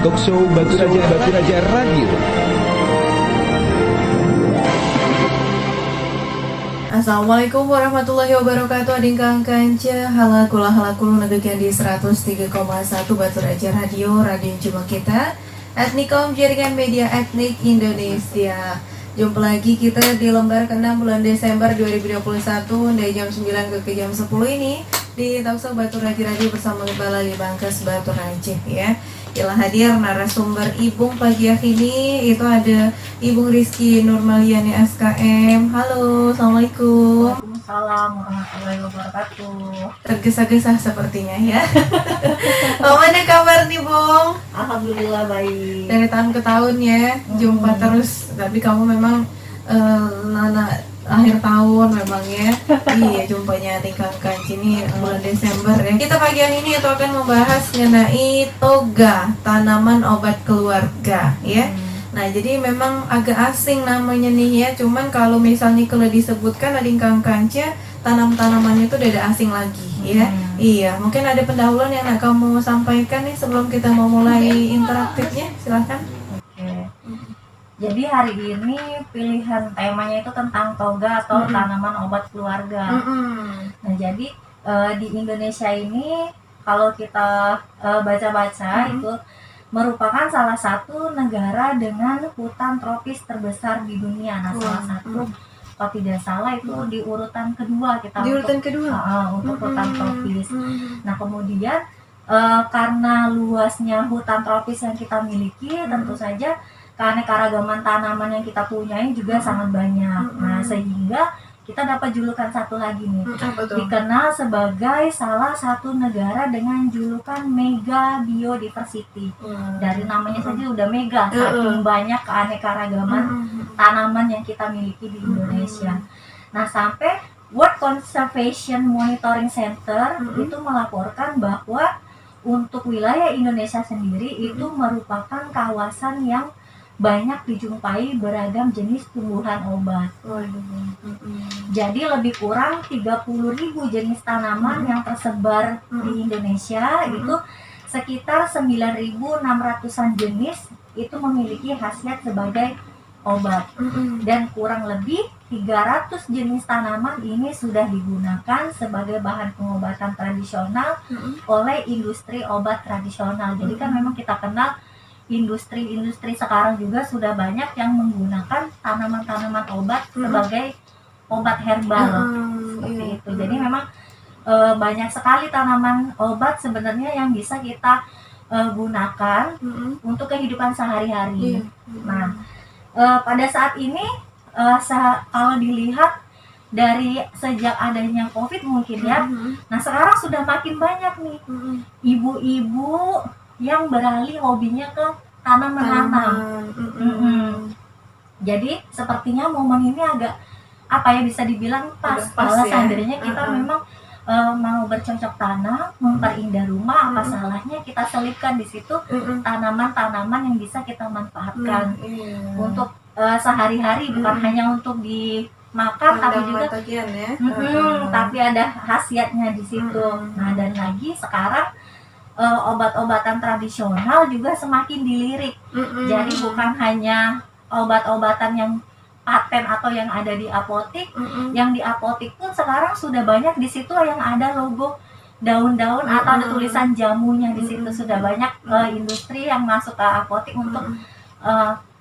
Talkshow Batu Raja Radio. Assalamualaikum warahmatullahi wabarakatuh. Ading kang kanca halakula ngegegian di 103,1 Batu Raja Radio Cuma Kita Etnikom Jaringan Media Etnik Indonesia. Jumpa lagi kita di lembar ke-6 bulan Desember 2021 dari jam 9 ke jam 10 ini di Talkshow Batu Raja Radio bersama Kepala Libangkes Batu Raja ya. Telah hadir narasumber Ibung pagi hari ini, itu ada Ibu Rizky Nurmaliani SKM. Halo, Assalamualaikum. Waalaikumsalam warahmatullahi wabarakatuh. Tergesa-gesa sepertinya ya. Bagaimana kabar nih, Bung? Alhamdulillah baik. Dari tahun ke tahun ya, jumpa terus. Tapi kamu memang akhir tahun memang ya. Iya, jumpanya tingkang kanci ini bulan Desember ya. Kita pagi hari ini itu akan membahas mengenai toga, tanaman obat keluarga ya. Nah, jadi memang agak asing namanya nih ya. Cuman kalau misalnya kalau disebutkan ada tingkang kanca, tanaman-tanaman itu udah ada asing lagi ya. Iya, mungkin ada pendahuluan yang nak kamu sampaikan nih sebelum kita mau mulai interaktifnya. Silakan. Jadi hari ini pilihan temanya itu tentang toga atau tanaman obat keluarga. Nah, jadi di Indonesia ini kalau kita baca-baca itu merupakan salah satu negara dengan hutan tropis terbesar di dunia. Nah, salah satu kalau tidak salah itu di urutan kedua kita untuk hutan tropis. Nah, kemudian karena luasnya hutan tropis yang kita miliki, tentu saja keanekaragaman tanaman yang kita punyai juga sangat banyak. Nah, sehingga kita dapat julukan satu lagi nih, dikenal sebagai salah satu negara dengan julukan mega biodiversity. Dari namanya saja udah mega, saking banyak keanekaragaman tanaman yang kita miliki di Indonesia. Nah, sampai World Conservation Monitoring Center itu melaporkan bahwa untuk wilayah Indonesia sendiri itu merupakan kawasan yang banyak dijumpai beragam jenis tumbuhan obat. Jadi lebih kurang 30.000 jenis tanaman yang tersebar di Indonesia, itu sekitar 9.600-an jenis itu memiliki khasiat sebagai obat. Dan kurang lebih 300 jenis tanaman ini sudah digunakan sebagai bahan pengobatan tradisional oleh industri obat tradisional. Jadi kan memang kita kenal industri sekarang juga sudah banyak yang menggunakan tanaman-tanaman obat sebagai obat herbal seperti itu. Jadi memang banyak sekali tanaman obat sebenarnya yang bisa kita gunakan untuk kehidupan sehari-hari. Nah, pada saat ini kalau dilihat dari sejak adanya COVID mungkin ya, nah sekarang sudah makin banyak nih ibu-ibu yang beralih hobinya ke tanam menanam. Jadi sepertinya momen ini agak bisa dibilang pas seandainya kita memang mau bercocok tanam, memperindah rumah, apa salahnya kita selipkan di situ tanaman-tanaman yang bisa kita manfaatkan untuk sehari-hari, bukan hanya untuk dimakan tapi juga tapi ada khasiatnya di situ. Nah, dan lagi sekarang obat-obatan tradisional juga semakin dilirik. Jadi bukan hanya obat-obatan yang paten atau yang ada di apotik, yang di apotik pun sekarang sudah banyak di situ yang ada logo daun-daun atau ada tulisan jamunya di situ. Sudah banyak industri yang masuk ke apotik untuk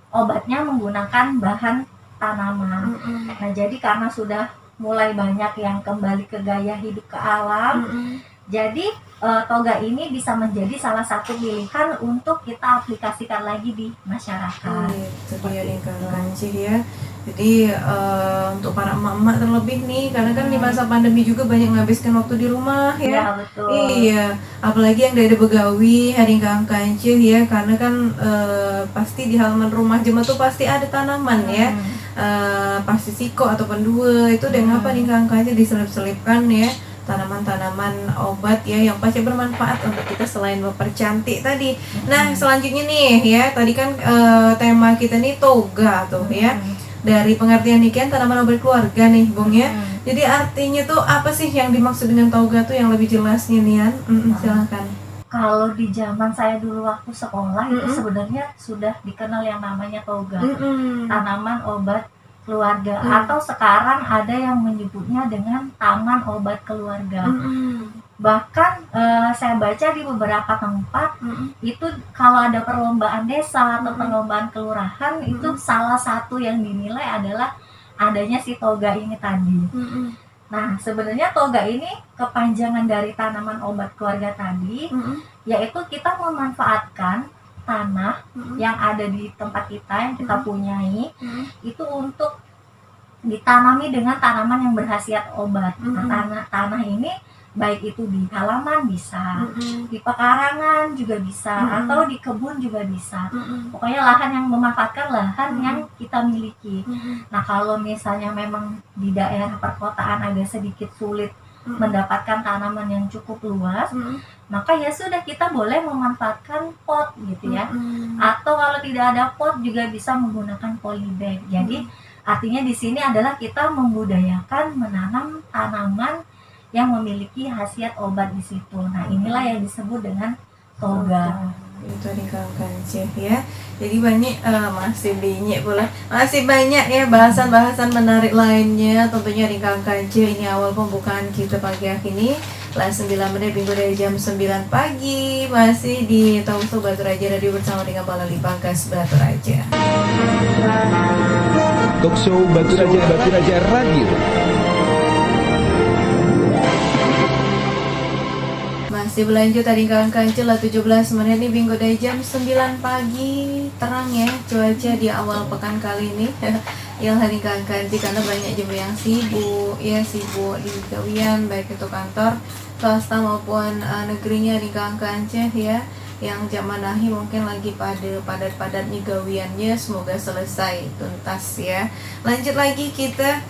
obatnya menggunakan bahan tanaman. Nah, jadi karena sudah mulai banyak yang kembali ke gaya hidup ke alam, jadi toga ini bisa menjadi salah satu pilihan untuk kita aplikasikan lagi di masyarakat. Itu dia nih Kang Kanci ya. Jadi untuk para emak-emak terlebih nih, karena kan di masa pandemi juga banyak menghabiskan waktu di rumah ya. Iya, betul. Iya, apalagi yang dari begawi hari Kang Kanci ya, karena kan pasti di halaman rumah jemaah tuh pasti ada tanaman ya. Pasti siko ataupun dua itu dengan apa nih Kang Kanci diselip-selipkan ya. Tanaman-tanaman obat ya yang pasti bermanfaat untuk kita selain mempercantik tadi. Nah, selanjutnya nih ya, tadi kan tema kita nih toga tuh ya. Dari pengertian nikian tanaman obat keluarga nih Bung ya. Jadi artinya tuh apa sih yang dimaksud dengan toga tuh yang lebih jelasnya nih Yan? Silakan. Kalau di zaman saya dulu waktu sekolah itu sebenarnya sudah dikenal yang namanya toga, tanaman obat keluarga, atau sekarang ada yang menyebutnya dengan taman obat keluarga. Bahkan saya baca di beberapa tempat itu kalau ada perlombaan desa atau perlombaan kelurahan itu salah satu yang dinilai adalah adanya si toga ini tadi. Nah, sebenarnya toga ini kepanjangan dari tanaman obat keluarga tadi, yaitu kita memanfaatkan tanah yang ada di tempat kita yang kita punyai itu untuk ditanami dengan tanaman yang berkhasiat obat. Nah, tanah ini baik itu di halaman bisa, di pekarangan juga bisa, atau di kebun juga bisa. Pokoknya lahan yang memanfaatkan lahan yang kita miliki. Nah, kalau misalnya memang di daerah perkotaan agak sedikit sulit mendapatkan tanaman yang cukup luas, maka ya sudah kita boleh memanfaatkan pot gitu ya. Atau kalau tidak ada pot juga bisa menggunakan polybag. Jadi artinya di sini adalah kita membudayakan menanam tanaman yang memiliki khasiat obat di situ. Nah, inilah yang disebut dengan toga. Itu di Kanceh ya. Jadi banyak masih banyak ya bahasan-bahasan menarik lainnya tentunya di Kanceh. Ini awal pembukaan kita pagi hari ini. Kelas 9 menit minggu dari jam 9 pagi masih di Talkshow Batu Raja Radio bersama dengan Balali Pangkas Batu Raja. Talkshow Batu Raja Radio. Masih berlanjut tadi kawan-kawan celah 17 menit nih minggu dari jam 9 pagi. Terang ya cuaca di awal pekan kali ini. Yang hari kawan-kawan karena banyak juga yang sibuk di gawian baik itu kantor swasta maupun negerinya di kawan-kawan ya. Yang zaman nahi mungkin lagi padat-padatnya gawiannya, semoga selesai tuntas ya. Lanjut lagi kita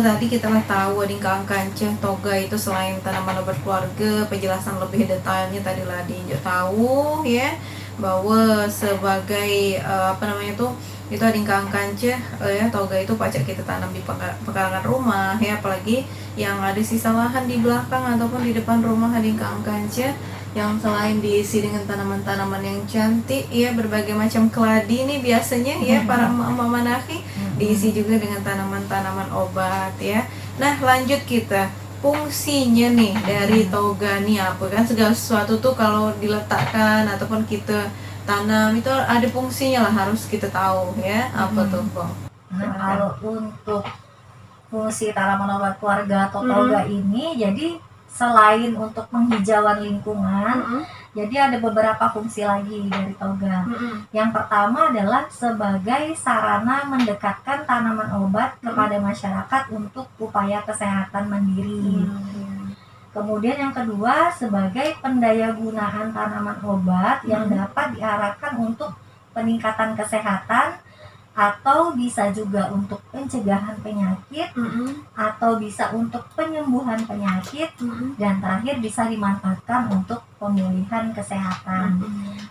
tadi kita lah tahu di Kanceh toga itu selain tanaman obat keluarga, penjelasan lebih detailnya tadi lah tahu ya bahwa sebagai itu di Kanceh ya toga itu pacak kita tanam di pekarangan rumah ya, apalagi yang ada sisa lahan di belakang ataupun di depan rumah di Kanceh yang selain diisi dengan tanaman-tanaman yang cantik ya, berbagai macam keladi nih biasanya ya para mama nahi diisi juga dengan tanaman-tanaman obat ya. Nah, lanjut kita fungsinya nih dari toga nih apa kan, segala sesuatu tuh kalau diletakkan ataupun kita tanam itu ada fungsinya lah, harus kita tahu ya apa tuh Bang. Nah, kalau untuk fungsi tanaman obat keluarga atau toga ini jadi selain untuk penghijauan lingkungan, jadi ada beberapa fungsi lagi dari toga. Yang pertama adalah sebagai sarana mendekatkan tanaman obat kepada masyarakat untuk upaya kesehatan mandiri. Kemudian yang kedua sebagai pendayagunaan tanaman obat yang dapat diarahkan untuk peningkatan kesehatan, atau bisa juga untuk pencegahan penyakit, atau bisa untuk penyembuhan penyakit, dan terakhir bisa dimanfaatkan untuk pemulihan kesehatan.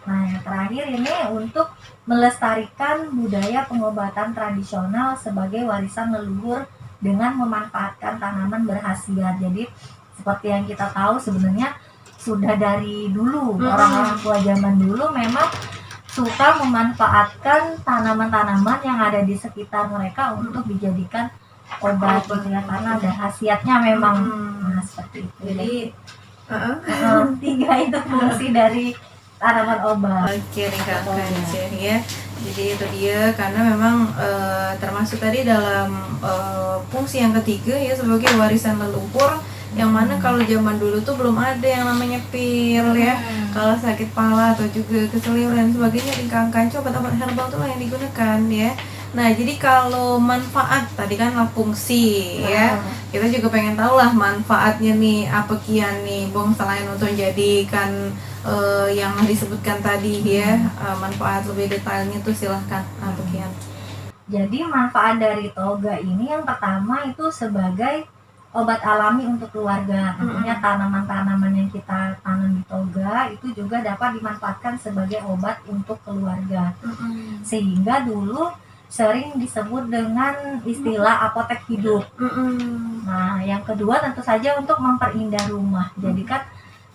Nah, yang terakhir ini untuk melestarikan budaya pengobatan tradisional sebagai warisan leluhur dengan memanfaatkan tanaman berkhasiat. Jadi seperti yang kita tahu sebenarnya sudah dari dulu orang-orang tua zaman dulu memang suka memanfaatkan tanaman-tanaman yang ada di sekitar mereka untuk dijadikan obat gitu ya, karena ada khasiatnya memang. Nah, seperti itu. Jadi 3 itu fungsi dari tanaman obat. Oke nih Kanceh ya. Jadi itu dia karena memang termasuk tadi dalam fungsi yang ketiga ya sebagai warisan leluhur, yang mana kalau zaman dulu tuh belum ada yang namanya pil ya. Kalau sakit kepala atau juga keseliuran dan sebagainya di Kanceh obat-obat herbal tuh yang digunakan ya. Nah, jadi kalau manfaat tadi kan lah fungsi ya. Kita juga pengen tahu lah manfaatnya nih apa kian nih Bong, selain untuk jadikan yang disebutkan tadi ya, manfaat lebih detailnya tuh silahkan apa kian. Jadi manfaat dari toga ini yang pertama itu sebagai obat alami untuk keluarga. Artinya tanaman-tanaman yang kita tanam di toga itu juga dapat dimanfaatkan sebagai obat untuk keluarga. Sehingga dulu sering disebut dengan istilah apotek hidup. Nah, yang kedua tentu saja untuk memperindah rumah. Jadi kan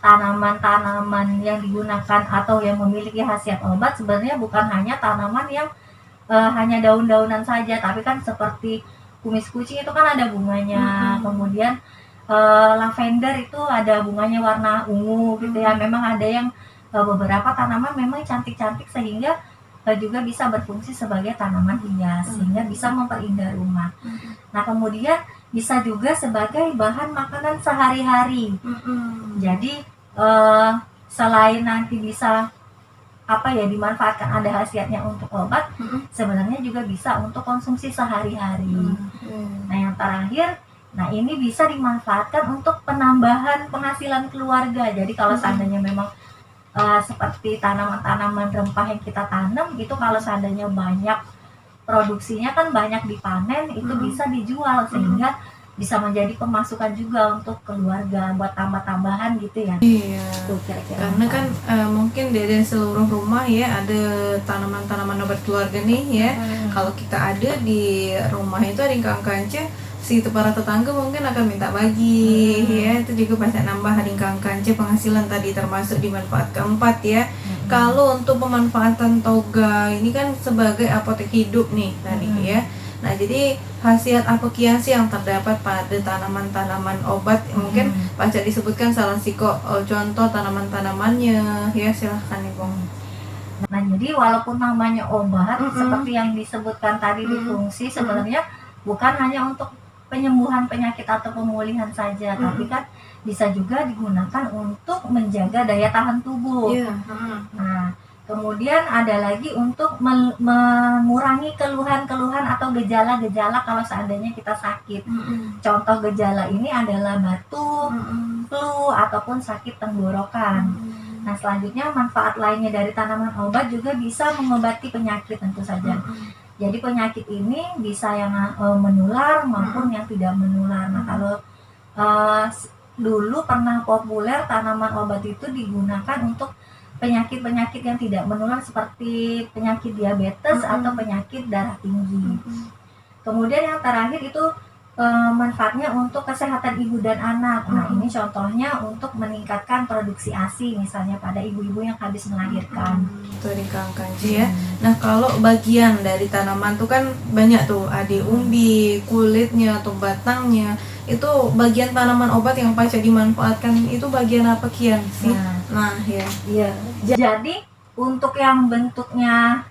tanaman-tanaman yang digunakan atau yang memiliki khasiat obat sebenarnya bukan hanya tanaman yang hanya daun-daunan saja, tapi kan seperti kumis kucing itu kan ada bunganya, kemudian lavender itu ada bunganya warna ungu gitu ya. Memang ada yang beberapa tanaman memang cantik-cantik sehingga juga bisa berfungsi sebagai tanaman hias sehingga bisa memperindah rumah. Nah kemudian bisa juga sebagai bahan makanan sehari-hari. Jadi selain nanti bisa dimanfaatkan ada khasiatnya untuk obat, sebenarnya juga bisa untuk konsumsi sehari-hari. Nah yang terakhir, nah ini bisa dimanfaatkan untuk penambahan penghasilan keluarga. Jadi kalau seandainya memang seperti tanaman-tanaman rempah yang kita tanam itu kalau seandainya banyak produksinya kan banyak dipanen, itu bisa dijual sehingga bisa menjadi pemasukan juga untuk keluarga buat tambah-tambahan gitu ya. Iya. Tuh, kira-kira Karena kan mungkin dari seluruh rumah ya ada tanaman-tanaman obat keluarga nih ya. Kalau kita ada di rumah itu ada yang kanca, si para tetangga mungkin akan minta bagi ya. Itu juga pasti nambah ada yang kanca penghasilan tadi termasuk di manfaat keempat ya. Kalau untuk pemanfaatan toga ini kan sebagai apotek hidup nih tadi ya. Nah jadi khasiat apokiasi yang terdapat pada tanaman-tanaman obat mungkin Pak Cak disebutkan salah siko contoh tanaman-tanamannya ya, silahkan Ibu. Nah jadi walaupun namanya obat seperti yang disebutkan tadi di fungsi sebenarnya bukan hanya untuk penyembuhan penyakit atau pemulihan saja, tapi kan bisa juga digunakan untuk menjaga daya tahan tubuh. Nah kemudian ada lagi untuk mengurangi keluhan-keluhan atau gejala-gejala kalau seandainya kita sakit. Contoh gejala ini adalah batuk, flu, ataupun sakit tenggorokan. Nah selanjutnya manfaat lainnya dari tanaman obat juga bisa mengobati penyakit tentu saja. Jadi penyakit ini bisa yang menular maupun yang tidak menular. Nah kalau dulu pernah populer tanaman obat itu digunakan untuk penyakit-penyakit yang tidak menular seperti penyakit diabetes atau penyakit darah tinggi. Kemudian yang terakhir itu manfaatnya untuk kesehatan ibu dan anak. Nah ini contohnya untuk meningkatkan produksi ASI misalnya pada ibu-ibu yang habis melahirkan. Itu di kanci ya. Nah kalau bagian dari tanaman tuh kan banyak tuh, ada umbi, kulitnya atau batangnya. Itu bagian tanaman obat yang Pak Cak dimanfaatkan itu bagian apa kian sih? Nah ya. Iya. Jadi untuk yang bentuknya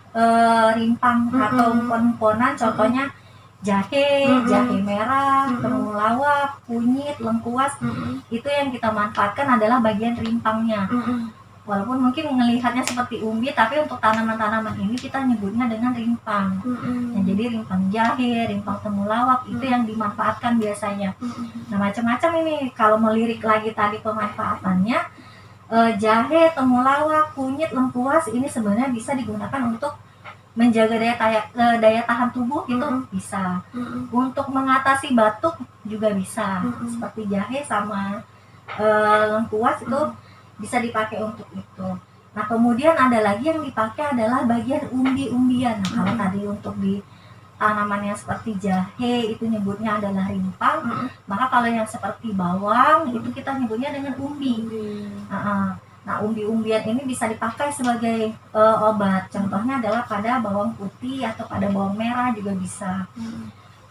rimpang atau empon-emponan, contohnya jahe, jahe merah, temulawak, kunyit, lengkuas, itu yang kita manfaatkan adalah bagian rimpangnya. Walaupun mungkin melihatnya seperti umbi, tapi untuk tanaman-tanaman ini kita nyebutnya dengan rimpang. Nah, jadi rimpang jahe, rimpang temulawak itu yang dimanfaatkan biasanya. Nah macam-macam ini kalau melirik lagi tadi pemanfaatannya, jahe, temulawak, kunyit, lengkuas ini sebenarnya bisa digunakan untuk menjaga daya tahan tubuh itu bisa. Untuk mengatasi batuk juga bisa. Seperti jahe sama lengkuas itu bisa dipakai untuk itu. Nah kemudian ada lagi yang dipakai adalah bagian umbi-umbian. Nah kalau tadi untuk di tanaman yang seperti jahe itu nyebutnya adalah rimpang, maka kalau yang seperti bawang itu kita nyebutnya dengan umbi. Nah umbi-umbian ini bisa dipakai sebagai obat. Contohnya adalah pada bawang putih atau pada bawang merah juga bisa.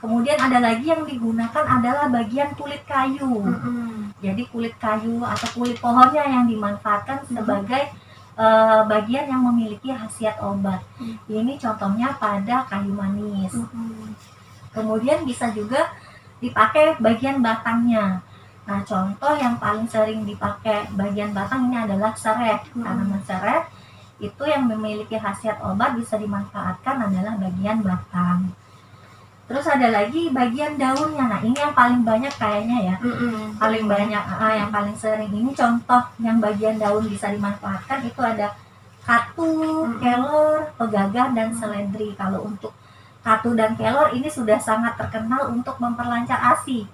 Kemudian ada lagi yang digunakan adalah bagian kulit kayu. Jadi kulit kayu atau kulit pohonnya yang dimanfaatkan sebagai bagian yang memiliki khasiat obat. Ini contohnya pada kayu manis. Kemudian bisa juga dipakai bagian batangnya. Nah contoh yang paling sering dipakai bagian batang ini adalah serai. Tanaman serai itu yang memiliki khasiat obat bisa dimanfaatkan adalah bagian batang. Terus ada lagi bagian daunnya. Nah ini yang paling banyak kayaknya ya. Paling banyak yang paling sering ini contoh yang bagian daun bisa dimanfaatkan itu ada katu, kelor, pegagan, dan seledri. Kalau untuk katu dan kelor ini sudah sangat terkenal untuk memperlancar ASI.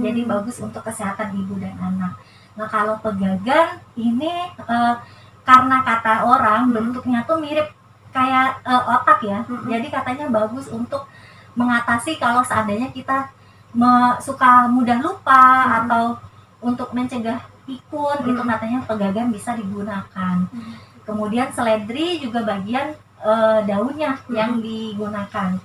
Jadi bagus untuk kesehatan ibu dan anak. Nah kalau pegagan ini karena kata orang bentuknya tuh mirip kayak otak ya. Jadi katanya bagus untuk mengatasi kalau seandainya kita suka mudah lupa atau untuk mencegah pikun itu katanya pegagan bisa digunakan. Kemudian seledri juga bagian daunnya yang digunakan.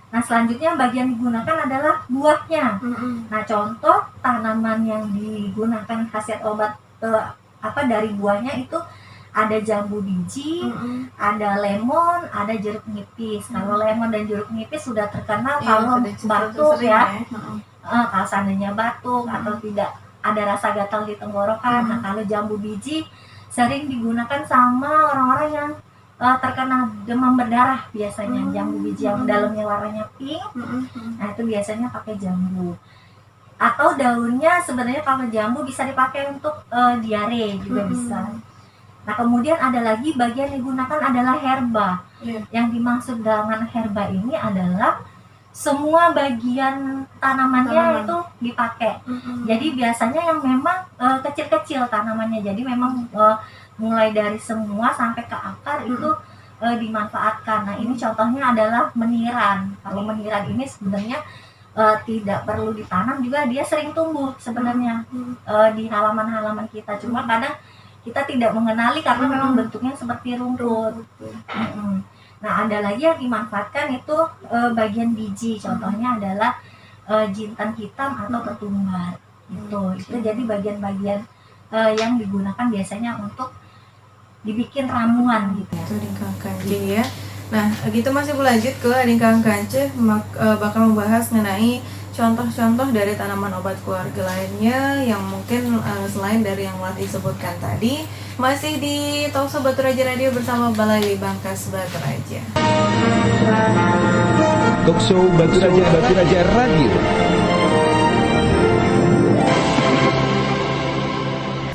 Nah selanjutnya bagian digunakan adalah buahnya. Nah contoh tanaman yang digunakan khasiat obat dari buahnya itu ada jambu biji, ada lemon, ada jeruk nipis. Kalau lemon dan jeruk nipis sudah terkenal kalau batuk ya. Kalau seandainya batuk atau tidak ada rasa gatal di tenggorokan. Nah kalau jambu biji sering digunakan sama orang-orang yang terkena demam berdarah biasanya. Jambu biji yang dalamnya warnanya pink, nah itu biasanya pakai jambu. Atau daunnya sebenarnya kalau jambu bisa dipakai untuk diare juga bisa. Nah kemudian ada lagi bagian yang digunakan adalah herba. Yang dimaksud dengan herba ini adalah semua bagian tanamannya itu dipakai. Jadi biasanya yang memang kecil-kecil tanamannya. Jadi memang mulai dari semua sampai ke akar itu dimanfaatkan. Nah ini contohnya adalah meniran. Kalau meniran ini sebenarnya tidak perlu ditanam juga, dia sering tumbuh sebenarnya di halaman-halaman kita. Cuma kadang kita tidak mengenali karena memang bentuknya seperti rumput. Nah ada lagi yang dimanfaatkan itu bagian biji. Contohnya adalah jintan hitam atau ketumbar. Itu jadi bagian-bagian yang digunakan biasanya untuk dibikin ramuan gitu ya. Itu Adingkang Kance ya. Nah, gitu masih berlanjut ke Adingkang Kance bakal membahas mengenai contoh-contoh dari tanaman obat keluarga lainnya yang mungkin selain dari yang telah disebutkan tadi. Masih di Talkshow Batu Raja Radio bersama Balai Bangkas Batu Raja. Talkshow Batu Raja Radio.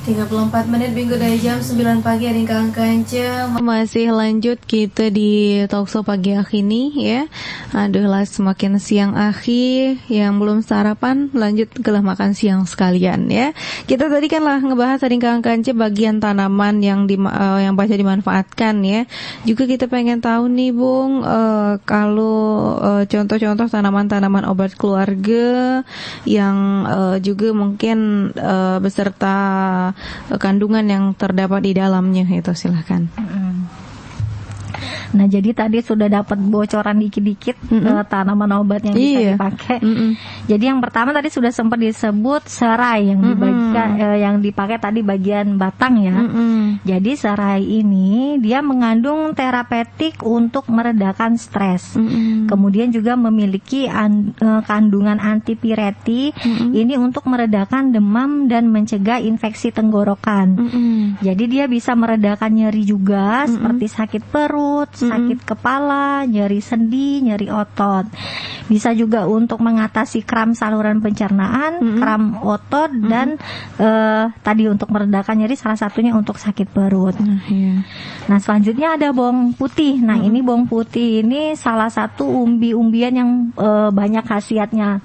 34 menit minggu dari jam 9 pagi Adingkang Kance. Masih lanjut kita di Talkshow pagi ini ya. Aduhlah semakin siang akhir, yang belum sarapan lanjut kelah makan siang sekalian ya. Kita tadi kan lah ngebahas Adingkang Kance bagian tanaman yang bisa dimanfaatkan ya. Juga kita pengen tahu nih Bung, kalau contoh-contoh tanaman-tanaman obat keluarga yang juga mungkin beserta kandungan yang terdapat di dalamnya itu silahkan. Nah jadi tadi sudah dapat bocoran dikit-dikit tanaman obat yang bisa dipakai. Jadi yang pertama tadi sudah sempat disebut serai yang yang dipakai tadi bagian batang ya. Jadi serai ini dia mengandung terapeutik untuk meredakan stres. Kemudian juga memiliki kandungan antipiretik ini untuk meredakan demam dan mencegah infeksi tenggorokan. Jadi dia bisa meredakan nyeri juga seperti sakit perut, sakit kepala, nyeri sendi, nyeri otot. Bisa juga untuk mengatasi kram saluran pencernaan, kram otot dan tadi untuk meredakan nyeri salah satunya untuk sakit perut. Nah selanjutnya ada bawang putih. Nah ini bawang putih ini salah satu umbi-umbian yang banyak khasiatnya.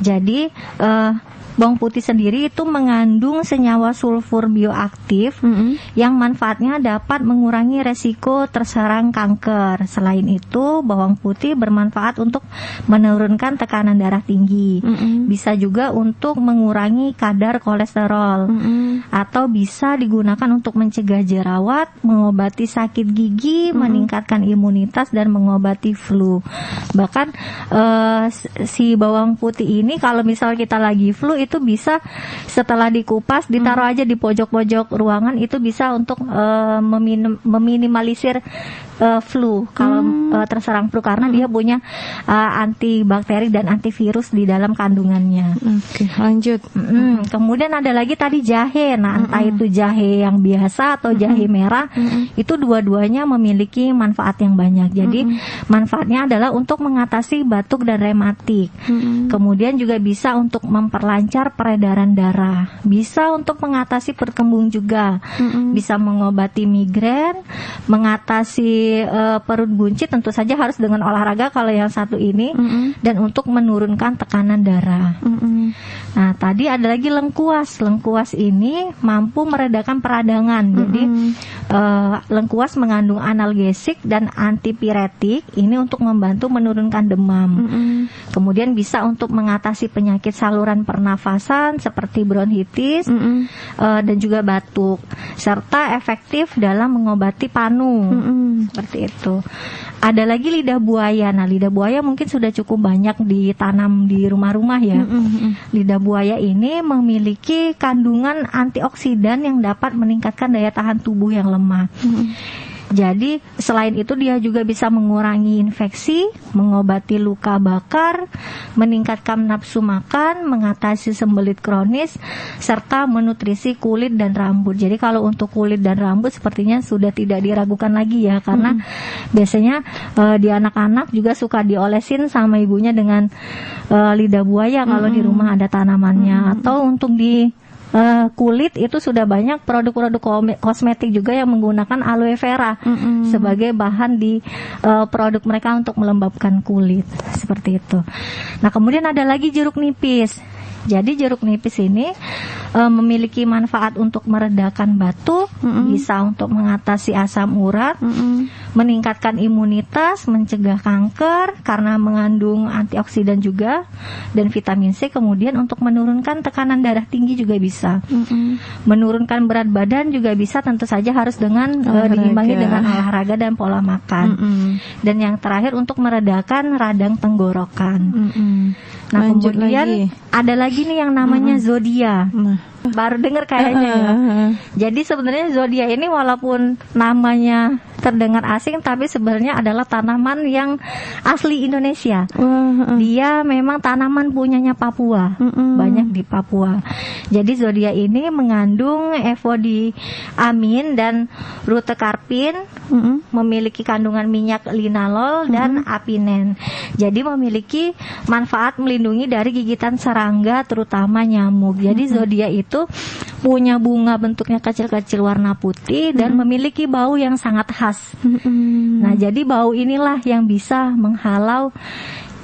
Jadi bawang putih sendiri itu mengandung senyawa sulfur bioaktif yang manfaatnya dapat mengurangi resiko terserang kanker. Selain itu, bawang putih bermanfaat untuk menurunkan tekanan darah tinggi. Bisa juga untuk mengurangi kadar kolesterol. Atau bisa digunakan untuk mencegah jerawat, mengobati sakit gigi, meningkatkan imunitas dan mengobati flu. Bahkan si bawang putih ini kalau misal kita lagi flu itu bisa setelah dikupas ditaruh aja di pojok-pojok ruangan, itu bisa untuk meminimalisir flu kalau terserang flu karena dia punya antibakteri dan antivirus di dalam kandungannya. Oke, lanjut. Kemudian ada lagi tadi jahe. Nah, entah itu jahe yang biasa atau jahe merah, itu dua-duanya memiliki manfaat yang banyak. Jadi manfaatnya adalah untuk mengatasi batuk dan rematik. Kemudian juga bisa untuk memperlancar peredaran darah. Bisa untuk mengatasi perut kembung juga. Bisa mengobati migrain, mengatasi perut buncit, tentu saja harus dengan olahraga kalau yang satu ini, dan untuk menurunkan tekanan darah. Nah tadi ada lagi lengkuas. Lengkuas ini mampu meredakan peradangan. Jadi lengkuas mengandung analgesik dan antipiretik, ini untuk membantu menurunkan demam. Kemudian bisa untuk mengatasi penyakit saluran pernafasan pernafasan seperti bronkitis dan juga batuk, serta efektif dalam mengobati panu. Seperti itu. Ada lagi lidah buaya. Nah, lidah buaya mungkin sudah cukup banyak ditanam di rumah-rumah ya. Lidah buaya ini memiliki kandungan antioksidan yang dapat meningkatkan daya tahan tubuh yang lemah. Jadi selain itu dia juga bisa mengurangi infeksi, mengobati luka bakar, meningkatkan nafsu makan, mengatasi sembelit kronis, serta menutrisi kulit dan rambut. Jadi kalau untuk kulit dan rambut sepertinya sudah tidak diragukan lagi ya, karena biasanya di anak-anak juga suka diolesin sama ibunya dengan lidah buaya kalau di rumah ada tanamannya. Atau untuk di kulit itu sudah banyak produk-produk kosmetik juga yang menggunakan aloe vera sebagai bahan di produk mereka untuk melembabkan kulit, seperti itu. Nah, kemudian ada lagi jeruk nipis. Jadi jeruk nipis ini memiliki manfaat untuk meredakan batuk, bisa untuk mengatasi asam urat, meningkatkan imunitas, mencegah kanker karena mengandung antioksidan juga dan vitamin C. Kemudian untuk menurunkan tekanan darah tinggi juga bisa, menurunkan berat badan juga bisa, tentu saja harus dengan diimbangi dengan olahraga dan pola makan. Dan yang terakhir untuk meredakan radang tenggorokan. Nah, lanjut kemudian ada lagi nih yang namanya zodia. Baru dengar kayaknya ya. Jadi sebenarnya zodia ini walaupun namanya terdengar asing, tapi sebenarnya adalah tanaman yang asli Indonesia. Dia memang tanaman punyanya Papua, banyak di Papua. Jadi zodia ini mengandung efodiamin dan rutekarpin, memiliki kandungan minyak linalol dan apinen. Jadi memiliki manfaat melindungi dari gigitan serangga, terutama nyamuk. Jadi zodia itu punya bunga bentuknya kecil-kecil warna putih dan memiliki bau yang sangat khas. Nah, jadi bau inilah yang bisa menghalau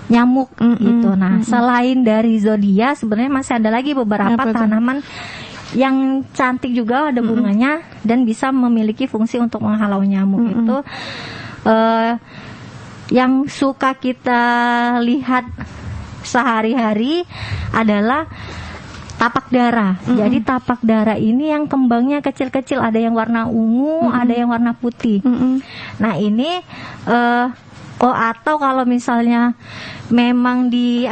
nyamuk gitu. Nah, selain dari zodia sebenarnya masih ada lagi beberapa tanaman yang cantik juga, ada bunganya dan bisa memiliki fungsi untuk menghalau nyamuk. Itu yang suka kita lihat sehari-hari adalah tapak dara. Jadi tapak dara ini yang kembangnya kecil-kecil, ada yang warna ungu, ada yang warna putih. Nah, ini atau kalau misalnya memang di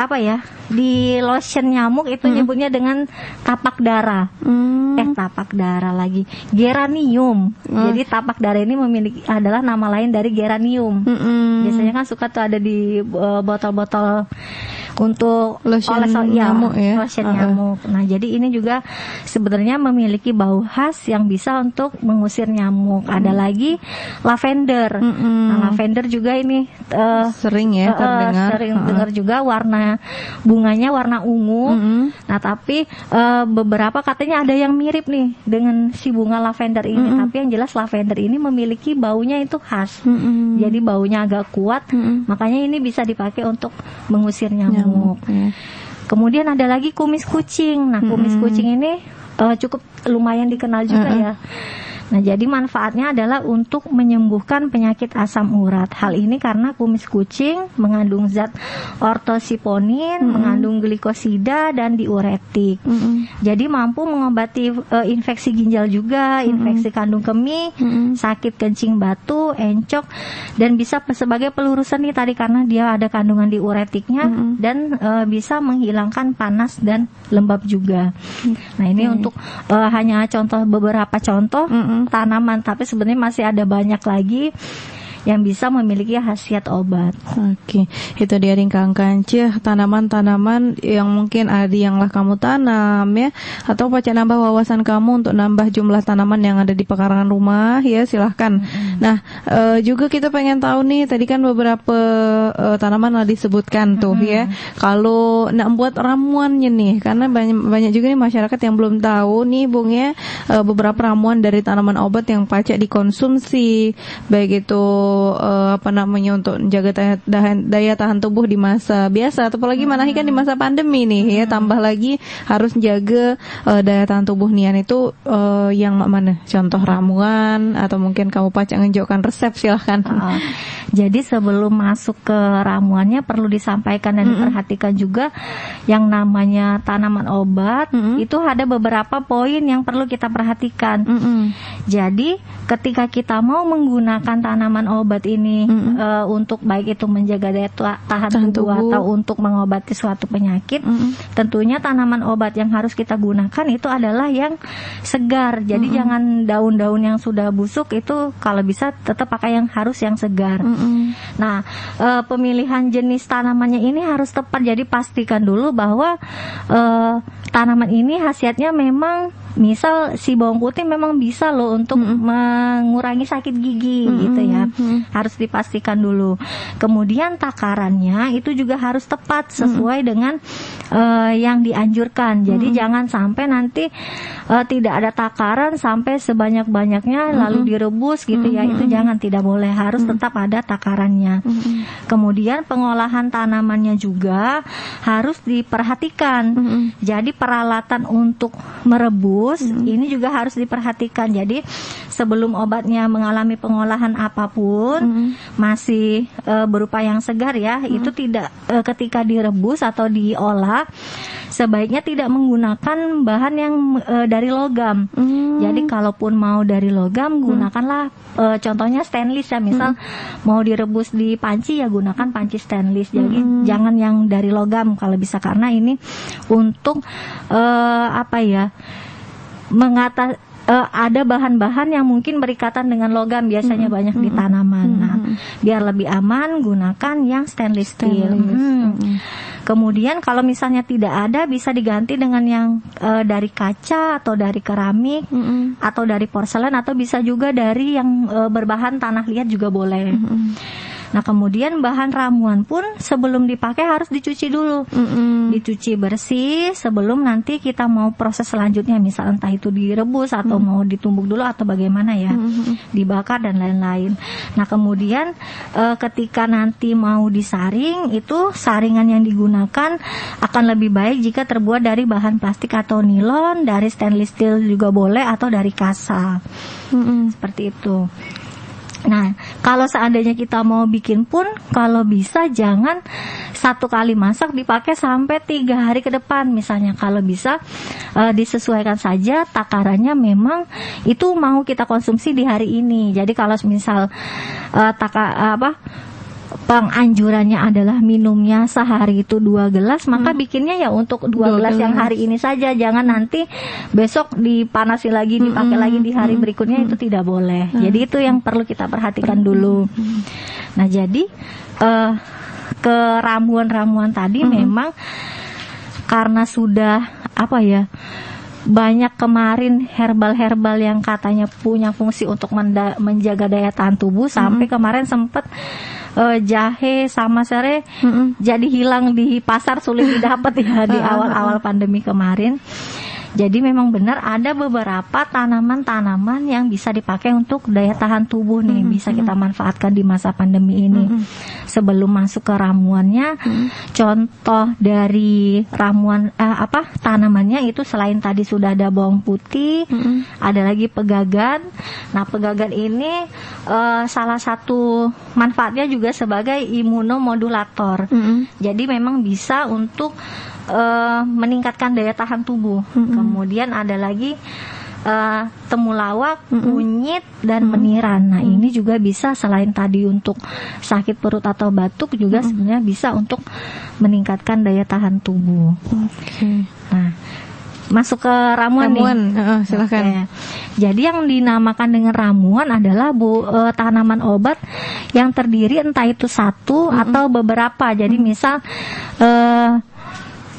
di lotion nyamuk itu nyebutnya dengan tapak dara. Tapak dara lagi, geranium. Jadi tapak dara ini adalah nama lain dari geranium. Biasanya kan suka tuh ada di botol-botol untuk lotion nyamuk ya. Lotion nyamuk. Nah, jadi ini juga sebenarnya memiliki bau khas yang bisa untuk mengusir nyamuk. Ada lagi lavender. Nah, lavender juga ini sering ya terdengar. Sering dengar juga, warna bunganya warna ungu. Nah, tapi beberapa katanya ada yang mirip nih dengan si bunga lavender ini, tapi yang jelas lavender ini memiliki baunya itu khas. Jadi baunya agak kuat, makanya ini bisa dipakai untuk mengusir nyamuk. Kemudian ada lagi kumis kucing. Nah, kumis kucing ini cukup lumayan dikenal juga ya. Nah, jadi manfaatnya adalah untuk menyembuhkan penyakit asam urat. Hal ini karena kumis kucing mengandung zat ortosiponin, mengandung glikosida dan diuretik. Jadi mampu mengobati infeksi ginjal juga, infeksi kandung kemih, sakit kencing batu, encok, dan bisa sebagai pelurus sendi tadi karena dia ada kandungan diuretiknya dan bisa menghilangkan panas dan lembab juga. Nah, ini untuk hanya beberapa contoh tanaman, tapi sebenarnya masih ada banyak lagi yang bisa memiliki khasiat obat. Oke, itu dia Kang Kanceh, tanaman-tanaman yang mungkin ada yang lah kamu tanam ya, atau pacar nambah wawasan kamu untuk nambah jumlah tanaman yang ada di pekarangan rumah ya, silahkan. Nah, juga kita pengen tahu nih, tadi kan beberapa tanaman lah disebutkan tuh ya. Kalau nak buat ramuannya nih, karena banyak juga nih masyarakat yang belum tahu nih Bung ya, beberapa ramuan dari tanaman obat yang pacak dikonsumsi, baik itu untuk menjaga daya tahan tubuh di masa biasa, atau apalagi apalagi kan di masa pandemi nih ya, tambah lagi harus jaga daya tahan tubuh nian itu yang mana contoh ramuan atau mungkin kamu pacak menunjukkan resep, silahkan. Jadi sebelum masuk ke ramuannya perlu disampaikan dan diperhatikan juga yang namanya tanaman obat itu ada beberapa poin yang perlu kita perhatikan. Jadi ketika kita mau menggunakan tanaman obat ini untuk baik itu menjaga daya tahan tubuh atau untuk mengobati suatu penyakit, tentunya tanaman obat yang harus kita gunakan itu adalah yang segar. Jadi jangan daun-daun yang sudah busuk, itu kalau bisa tetap pakai yang segar. Nah, pemilihan jenis tanamannya ini harus tepat. Jadi pastikan dulu bahwa tanaman ini khasiatnya memang, misal si bawang putih memang bisa loh untuk mengurangi sakit gigi gitu ya. Harus dipastikan dulu. Kemudian takarannya itu juga harus tepat sesuai dengan yang dianjurkan. Jadi jangan sampai nanti tidak ada takaran sampai sebanyak-banyaknya lalu direbus gitu ya. Itu jangan, tidak boleh, harus tetap ada takarannya. Kemudian pengolahan tanamannya juga harus diperhatikan. Jadi peralatan untuk merebus ini juga harus diperhatikan. Jadi sebelum obatnya mengalami pengolahan apapun masih berupa yang segar ya, itu tidak ketika direbus atau diolah sebaiknya tidak menggunakan bahan yang dari logam. Jadi kalaupun mau dari logam, gunakanlah contohnya stainless ya. Misal mau direbus di panci ya gunakan panci stainless. Jadi jangan yang dari logam kalau bisa, karena ini untuk ada bahan-bahan yang mungkin berikatan dengan logam biasanya banyak di tanaman. Nah, biar lebih aman gunakan yang stainless steel. Kemudian kalau misalnya tidak ada, bisa diganti dengan yang dari kaca atau dari keramik atau dari porselen, atau bisa juga dari yang berbahan tanah liat juga boleh. Nah, kemudian bahan ramuan pun sebelum dipakai harus dicuci dulu. Dicuci bersih sebelum nanti kita mau proses selanjutnya, misal entah itu direbus atau mau ditumbuk dulu atau bagaimana ya, dibakar dan lain-lain. Nah, kemudian ketika nanti mau disaring, itu saringan yang digunakan akan lebih baik jika terbuat dari bahan plastik atau nilon, dari stainless steel juga boleh, atau dari kasa. Seperti itu. Nah, kalau seandainya kita mau bikin pun, kalau bisa jangan satu kali masak dipakai sampai 3 hari ke depan. Misalnya kalau bisa disesuaikan saja takarannya, memang itu mau kita konsumsi di hari ini. Jadi kalau misal penganjurannya adalah minumnya sehari itu 2 gelas, maka bikinnya ya untuk 2 gelas yang hari ini saja. Jangan nanti besok dipanasi lagi, dipakai lagi di hari berikutnya, itu tidak boleh. Jadi itu yang perlu kita perhatikan dulu. Nah, jadi ke ramuan-ramuan tadi memang karena sudah banyak kemarin herbal-herbal yang katanya punya fungsi untuk menjaga daya tahan tubuh, sampai kemarin sempat jahe sama serai jadi hilang di pasar, sulit didapat ya di awal-awal pandemi kemarin. Jadi memang benar ada beberapa tanaman-tanaman yang bisa dipakai untuk daya tahan tubuh nih, bisa kita manfaatkan di masa pandemi ini. Sebelum masuk ke ramuannya, contoh dari ramuan tanamannya itu selain tadi sudah ada bawang putih, ada lagi pegagan. Nah, pegagan ini salah satu manfaatnya juga sebagai imunomodulator. Jadi memang bisa untuk meningkatkan daya tahan tubuh. Kemudian ada lagi temulawak, kunyit, dan meniran. Nah, ini juga bisa selain tadi untuk sakit perut atau batuk, juga sebenarnya bisa untuk meningkatkan daya tahan tubuh. Nah, masuk ke ramuan nih. Silakan. Jadi yang dinamakan dengan ramuan adalah tanaman obat yang terdiri entah itu satu atau beberapa. Jadi misal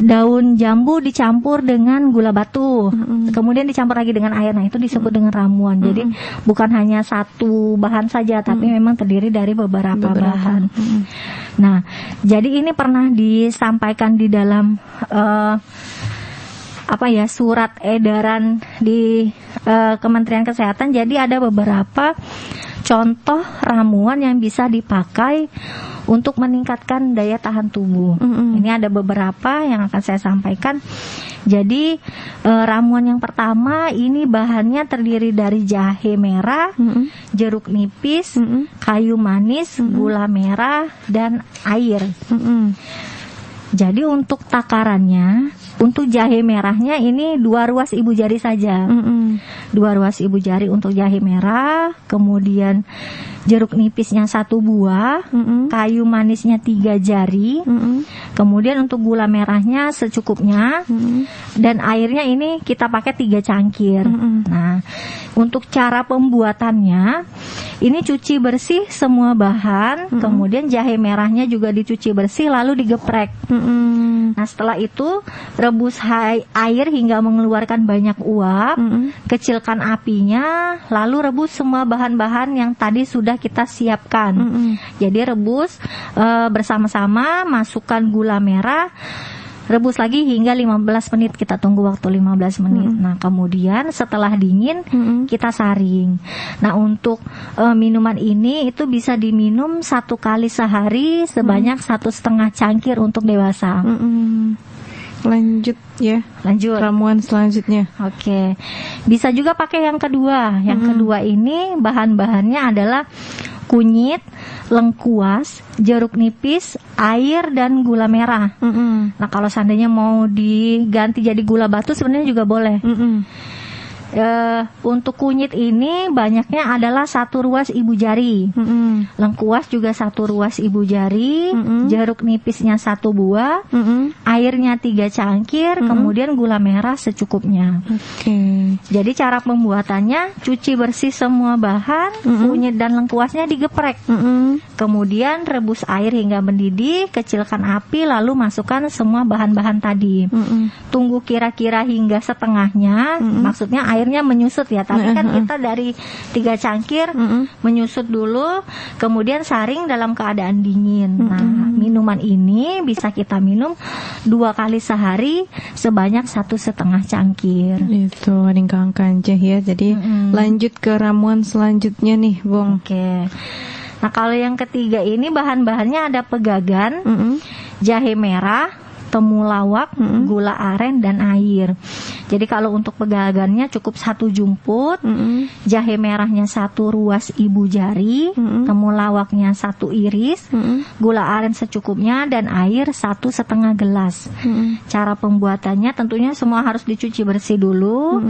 daun jambu dicampur dengan gula batu, kemudian dicampur lagi dengan air. Nah, itu disebut dengan ramuan. Jadi bukan hanya satu bahan saja, tapi memang terdiri dari beberapa bahan. Nah, jadi ini pernah disampaikan di dalam surat edaran di Kementerian Kesehatan. Jadi ada beberapa contoh ramuan yang bisa dipakai untuk meningkatkan daya tahan tubuh. Ini ada beberapa yang akan saya sampaikan. Jadi ramuan yang pertama ini bahannya terdiri dari jahe merah, jeruk nipis, kayu manis, gula merah, dan air. Jadi untuk takarannya, untuk jahe merahnya ini 2 ruas ibu jari saja. 2 ruas ibu jari untuk jahe merah, kemudian jeruk nipisnya 1 buah, kayu manisnya 3 jari, kemudian untuk gula merahnya secukupnya, dan airnya ini kita pakai 3 cangkir. Nah, untuk cara pembuatannya, ini cuci bersih semua bahan, kemudian jahe merahnya juga dicuci bersih lalu digeprek. Nah, setelah itu rebus air hingga mengeluarkan banyak uap, kecilkan apinya, lalu rebus semua bahan-bahan yang tadi sudah kita siapkan. Jadi rebus bersama-sama, masukkan gula merah, rebus lagi hingga 15 menit, kita tunggu waktu 15 menit. Nah, kemudian setelah dingin kita saring. Nah, untuk minuman ini itu bisa diminum 1 kali sehari sebanyak 1,5 cangkir untuk dewasa. Lanjut ya. Lanjut. Ramuan selanjutnya. Oke. Bisa juga pakai yang kedua. Yang kedua ini bahan-bahannya adalah kunyit, lengkuas, jeruk nipis, air, dan gula merah. Nah, kalau seandainya mau diganti jadi gula batu sebenarnya juga boleh. Untuk kunyit ini banyaknya adalah 1 ruas ibu jari, lengkuas juga 1 ruas ibu jari, jeruk nipisnya 1 buah, airnya 3 cangkir, kemudian gula merah secukupnya. Jadi cara pembuatannya, cuci bersih semua bahan, kunyit dan lengkuasnya digeprek, kemudian rebus air hingga mendidih, kecilkan api, lalu masukkan semua bahan-bahan tadi. Tunggu kira-kira hingga setengahnya, maksudnya airnya menyusut ya, tapi kan kita dari 3 cangkir menyusut dulu, kemudian saring dalam keadaan dingin. Nah, minuman ini bisa kita minum 2 kali sehari sebanyak 1,5 cangkir. Itu Adingkang Kanceh ya. Jadi lanjut ke ramuan selanjutnya nih, Bung. Oke. Nah, kalau yang ketiga ini bahan-bahannya ada pegagan, jahe merah, temulawak, gula aren, dan air. Jadi kalau untuk pegagannya cukup 1 jumput, jahe merahnya 1 ruas ibu jari, temulawaknya 1 iris, gula aren secukupnya, dan air 1,5 gelas. Cara pembuatannya tentunya semua harus dicuci bersih dulu,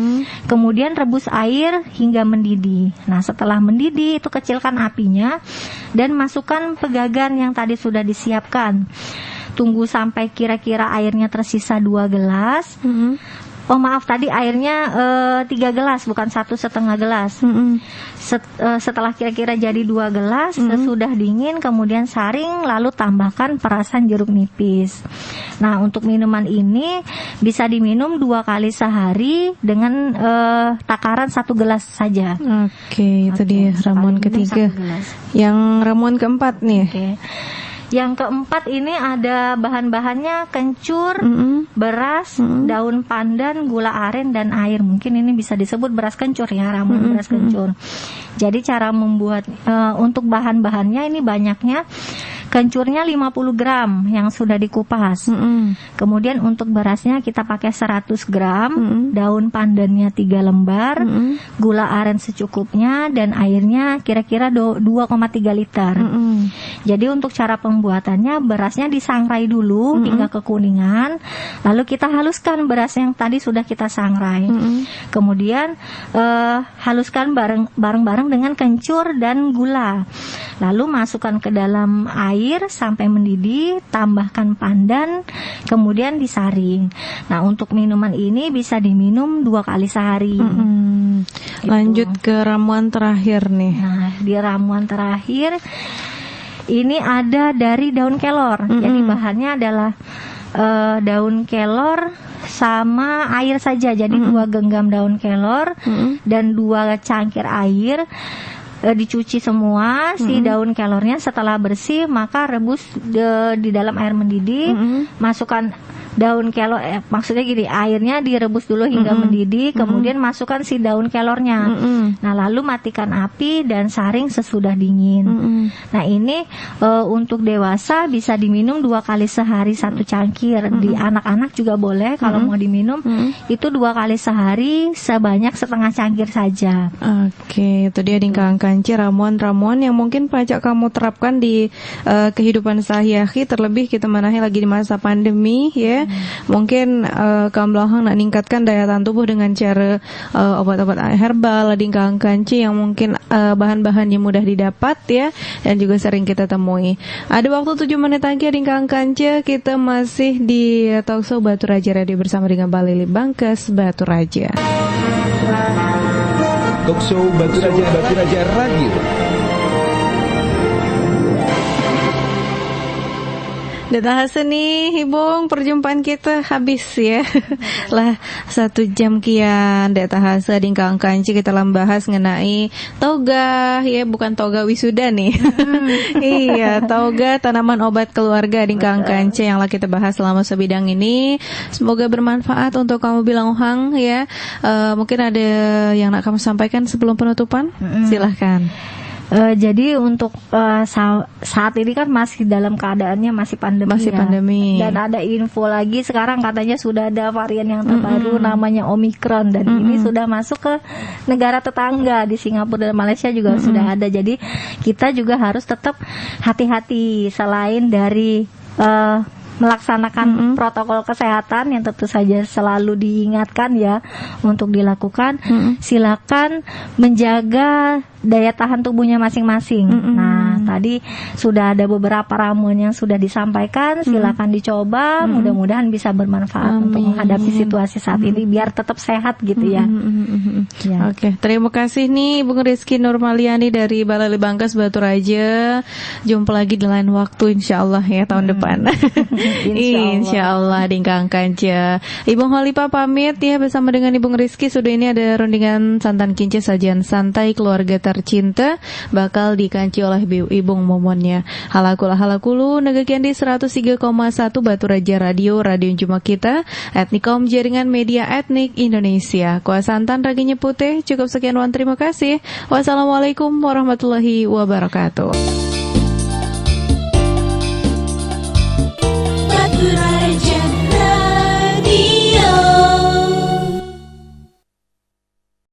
kemudian rebus air hingga mendidih. Nah, setelah mendidih itu kecilkan apinya dan masukkan pegagan yang tadi sudah disiapkan. Tunggu sampai kira-kira airnya tersisa 2 gelas. Oh maaf, tadi airnya 3 gelas, bukan 1,5 gelas. Setelah kira-kira jadi 2 gelas, sesudah dingin kemudian saring, lalu tambahkan perasan jeruk nipis. Nah, untuk minuman ini bisa diminum 2 kali sehari dengan takaran 1 gelas saja. Itu dia ramuan ketiga. Yang ramuan keempat nih. Yang keempat ini ada bahan-bahannya kencur, beras, daun pandan, gula aren, dan air. Mungkin ini bisa disebut beras kencur ya, ramuan beras kencur. Jadi cara membuat untuk bahan-bahannya ini banyaknya. Kencurnya 50 gram yang sudah dikupas. Kemudian untuk berasnya kita pakai 100 gram, daun pandannya 3 lembar, gula aren secukupnya, dan airnya kira-kira 2,3 liter. Jadi untuk cara pembuatannya, berasnya disangrai dulu hingga kekuningan, lalu kita haluskan beras yang tadi sudah kita sangrai. Kemudian haluskan bareng-bareng dengan kencur dan gula. Lalu masukkan ke dalam air sampai mendidih, tambahkan pandan, kemudian disaring. Nah, untuk minuman ini bisa diminum 2 kali sehari. Lanjut ke ramuan terakhir nih. Nah, di ramuan terakhir ini ada dari daun kelor. Jadi bahannya adalah daun kelor sama air saja. Jadi 2 genggam daun kelor dan 2 cangkir air. Dicuci semua si daun kelornya. Setelah bersih maka rebus di dalam air mendidih, masukkan daun kelor, maksudnya gini, airnya direbus dulu hingga mendidih, kemudian masukkan si daun kelornya. Nah, lalu matikan api dan saring sesudah dingin. Nah, ini untuk dewasa bisa diminum 2 kali sehari 1 cangkir. Di anak-anak juga boleh kalau mau diminum itu 2 kali sehari sebanyak setengah cangkir saja. Oke, itu dia Dingkang Kanci ramuan-ramuan yang mungkin pacak kamu terapkan di kehidupan sehari-hari, terlebih kita menahi lagi di masa pandemi ya. Mungkin kamu belakang nak ningkatkan daya tahan tubuh dengan cara obat-obat herbal Dingkang Kanci yang mungkin bahan-bahannya mudah didapat ya, dan juga sering kita temui. Ada waktu 7 menit lagi Dingkang Kanci, kita masih di Talkshow Batu Raja Radio bersama dengan Mbak Lili Bangkes Batu Raja. Talkshow Batu Raja Radio. Datang nih Ibung, perjumpaan kita habis ya. Lah 1 jam kian datang hasil Dingkang Kanci kita bahas mengenai toga ya, bukan toga wisuda nih. Iya, toga tanaman obat keluarga Dingkang Kanci yang lah kita bahas selama sebidang ini. Semoga bermanfaat untuk kamu bilang Hang ya. Mungkin ada yang nak kamu sampaikan sebelum penutupan? Silahkan. Jadi untuk saat ini kan masih dalam keadaannya masih pandemi. Dan ada info lagi sekarang katanya sudah ada varian yang terbaru namanya Omicron, dan ini sudah masuk ke negara tetangga di Singapura dan Malaysia juga sudah ada. Jadi kita juga harus tetap hati-hati selain dari melaksanakan protokol kesehatan yang tentu saja selalu diingatkan ya untuk dilakukan. Silakan menjaga daya tahan tubuhnya masing-masing. Nah, tadi sudah ada beberapa ramuan yang sudah disampaikan, silakan dicoba, mudah-mudahan bisa bermanfaat untuk menghadapi situasi saat ini biar tetap sehat gitu ya. Ya. Oke, terima kasih nih Bung Rizky Nurmaliani dari Balai Bangkes Batu Raja. Jumpa lagi di lain waktu insyaallah ya tahun depan. Insyaallah Dingkang Kanci. Ibu Holipah pamit ya bersama dengan Ibu Rizky. Sudah ini ada rundingan santan kince sajian santai keluarga tercinta bakal dikanci oleh Ibung Momonnya. Halakulu negakian di 103,1 Batu Raja Radio Cuma Kita, Etnikom Jaringan Media Etnik Indonesia. Kuasa santan raginya putih. Cukup sekian wan, terima kasih. Wassalamualaikum warahmatullahi wabarakatuh. Batu Raja.